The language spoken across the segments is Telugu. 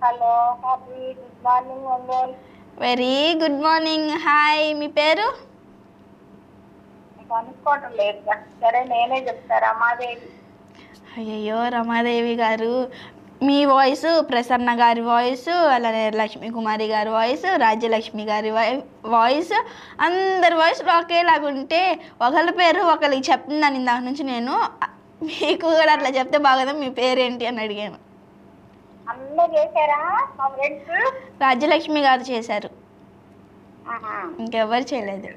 Hello, happy good morning Ongole. Very good morning. Hi, మీ పేరు? అనుకోవటం లేదు. సరే నేనే చెప్తా. రమాదేవి. అయ్యయ్యో, రమాదేవి గారు, మీ వాయిస్ ప్రసన్న గారి వాయిస్, అలానే లక్ష్మీ కుమారి గారి వాయిస్, రాజ్యలక్ష్మి గారి వాయిస్, అందరి వాయిస్లో ఒకేలాగుంటే ఒకళ్ళ పేరు ఒకరికి చెప్తుందని దాని నుంచి నేను మీకు కూడా అట్లా చెప్తే బాగోదా, మీ పేరేంటి అని అడిగాను. అందరూ చేశారా మా ఫ్రెండ్స్? రాజ్యలక్ష్మి గారు చేశారు, ఇంకెవ్వరు చేయలేదు.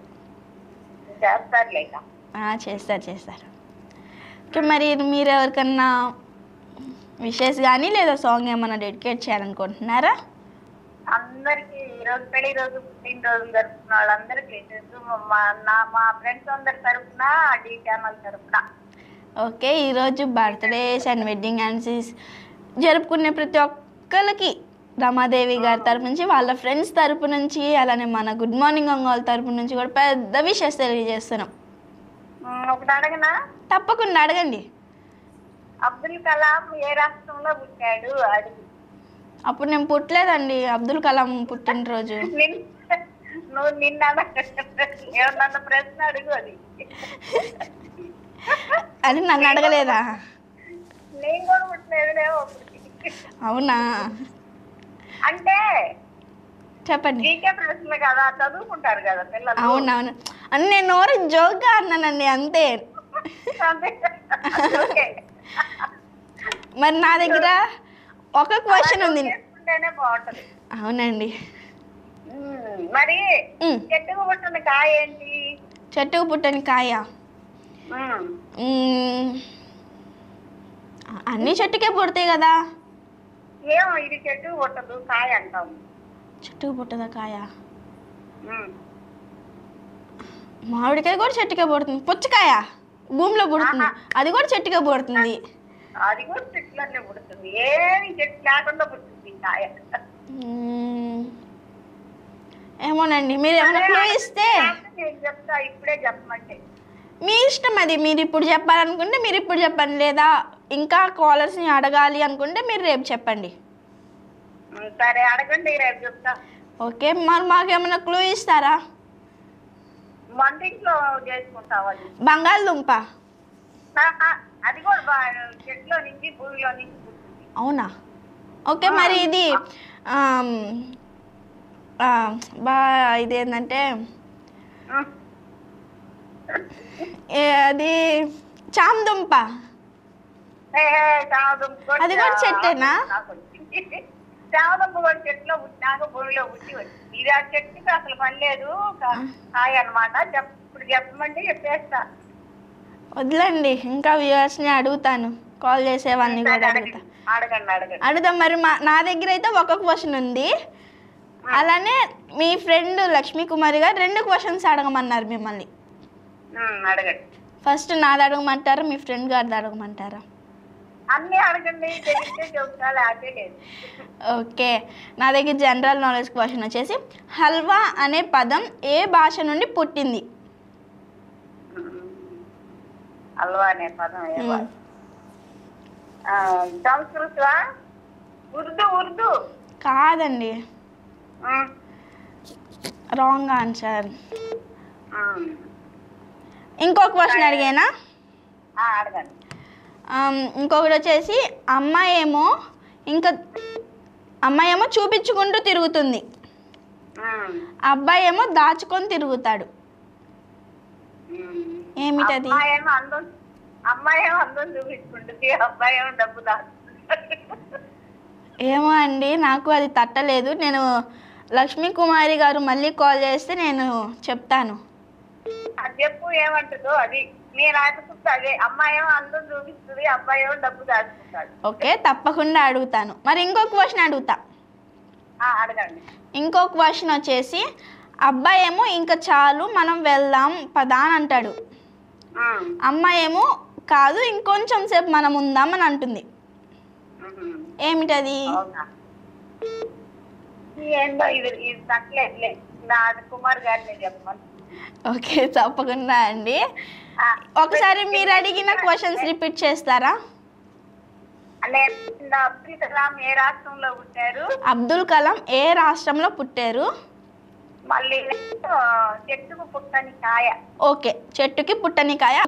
చేస్తారులేక. చేస్తారు. ఓకే, మరి మీరు ఎవరికన్నా విషెస్ కానీ లేదా సాంగ్ ఏమన్నా డెడికేట్ చేయాలనుకుంటున్నారా? అందరికి ఈరోజు పెళ్లి రోజు పుట్టినరోజు జరుపుకున్న వాళ్ళందరికీ మా ఫ్రెండ్స్ అందరి తరఫున, డి ఛానల్ తరఫున. ఓకే, ఈరోజు బర్త్డేస్ అండ్ వెడ్డింగ్ యానివర్సరీస్ జరుపుకునే ప్రతి ఒక్కరికి రమాదేవి గారి తరపు నుంచి, వాళ్ళ ఫ్రెండ్స్ తరపు నుంచి, అలానే మన గుడ్ మార్నింగ్ ఒంగోలు తరపు నుంచి కూడా పెద్ద విషెస్ తెలియజేస్తున్నాం. ఒకటి అడగనా? తప్పకుండా అడగండి. అబ్దుల్ కలాం ఏ రాష్ట్రంలో పుట్టాడు అడుగు. అప్పుడు నేను పుట్టలేదండి, అబ్దుల్ కలాం పుట్టినరోజు. నువ్వు నిన్న ఏమన్నా ప్రశ్న అడుగు. అది నన్ను అడగలేదా? నేను కూడా పుట్టలేదులేమో. అవునా? అంటే చెప్పండి. జీకే ప్రశ్నలు కదా, చదువుకుంటారు కదా పిల్లలు. అవునవును, అని నేను నోరు జోక్గా అన్నానండి, అంతే. మరి నా దగ్గర ఒక క్వశ్చన్ ఉంది. బాగుంటది. అవునండి. మరి చెట్టుకు పుట్టిన కాయ ఏంటి? చెట్టుకు పుట్టని కాయ అన్ని చెట్టుకే పుడతాయి కదా. ఏమో ఇది చెట్టుకు పుట్టదు, కాయ అంటాం. చెట్టుకు పుట్టదా కాయ? మామిడికాయ కూడా చెట్టుకే పుడుతుంది. పుచ్చకాయ భూమిలో పుడుతుంది, అది కూడా చెట్టుకే పుడుతుంది. అది కూడా చెట్లనే పుడుతుంది, ఏమి చెట్టు లేకుండా పుడుతుంది కాయ. ఏమోనండి, మీరు ఏమైనా క్లూ ఇస్తే. నేను చెప్తా, ఇప్పుడే చెప్పమంటే. మీ ఇష్టం అది, మీరు ఇప్పుడు చెప్పాలనుకుంటే మీరు ఇప్పుడు చెప్పండి, లేదా ఇంకా కాలర్స్ని అడగాలి అనుకుంటే మీరు రేపు చెప్పండి. సరే అడగండి, రేపు చెప్తా. ఓకే, మరి మాకేమైనా క్లూ ఇస్తారా? వంటింట్లో చేసుకుంటావు అది. బంగాళదుంప. అది కూడా చెట్లో నుంచి భూమిలో నుంచి పుట్టింది. అవునా? ఓకే, మరి ఇది ఇదేంటంటే అది చామదుంప. అది కూడా చెట్టేనా? చామదుంప కూడా చెట్లో పుట్టినాక భూమిలో పుట్టి వచ్చింది. ఇది ఆ చెట్టుకి అసలు పని లేదు, కాయ అనమాట. ఇప్పుడు చెప్పమంటే చెప్పేస్తా. వద్దులండి, ఇంకా వ్యూవర్స్ని అడుగుతాను, కాల్ చేసేవాళ్ళని కూడా అడగండి. అడుగుతాం. మరి నా దగ్గర అయితే ఒక క్వశ్చన్ ఉంది, అలానే మీ ఫ్రెండ్ లక్ష్మీ కుమారి గారు 2 క్వశ్చన్స్ అడగమన్నారు మిమ్మల్ని. అడగండి. ఫస్ట్ నాది అడగమంటారా, మీ ఫ్రెండ్ గారిది అడగమంటారా? అన్నీ అడగండి, చెప్తా లేకపోతే లేదు. ఓకే, నా దగ్గర జనరల్ నాలెడ్జ్ క్వశ్చన్ వచ్చేసి, హల్వా అనే పదం ఏ భాష నుండి పుట్టింది? హల్వా అనే పదం సంస్కృత, ఉర్దూ? కాదండి, రాంగ్ ఆన్సర్. ఇంకో క్వశ్చన్ అడిగానా? అడగండి. ఇంకొకటి వచ్చేసి, అమ్మాయి ఏమో చూపించుకుంటూ తిరుగుతుంది, అబ్బాయి ఏమో దాచుకొని తిరుగుతాడు. ఏమిటది? అమ్మాయి ఏమో అందం చూపించుకుంటుంది, అబ్బాయి ఏమో డబ్బు దాచుకుంటాడు. ఏమో అండి, నాకు అది తట్టలేదు. నేను లక్ష్మీ కుమారి గారు మళ్ళీ కాల్ చేస్తే నేను చెప్తాను. అది చెప్పు, ఏమంటుందో అది. నేను ఆడుకుంటా అదే, అమ్మాయి ఏమో అందం చూపిస్తుంది, అబ్బాయి ఏమో డబ్బు దాచుకుంటాడు. ఓకే, తప్పకుండా అడుగుతాను. మరి ఇంకో క్వశ్చన్ అడుగుతా. అడగండి. ఇంకో క్వశ్చన్ వచ్చేసి, అబ్బాయి ఏమో ఇంకా చాలు మనం వెళ్దాం పదా అని అంటాడు, అమ్మాయి ఏమో కాదు ఇంకొంచెం సేపు మనం ఉందాం అని అంటుంది. ఏమిటది? ఏందో ఇది తట్టలేదు, కుమార్ గారిని చెప్పమని. ఓకే, తప్పకుండా అండి. ఒకసారి మీరు అడిగిన క్వశ్చన్స్ రిపీట్ చేస్తారా? నెక్స్ట్ అబ్దుల్ కలాం ఏ రాష్ట్రంలో పుట్టారు? అబ్దుల్ కలాం ఏ రాష్ట్రంలో పుట్టారు? మళ్ళీ నెక్స్ట్ చెట్టుకు పుట్టని కాయ. ఓకే, చెట్టుకి పుట్టని కాయ.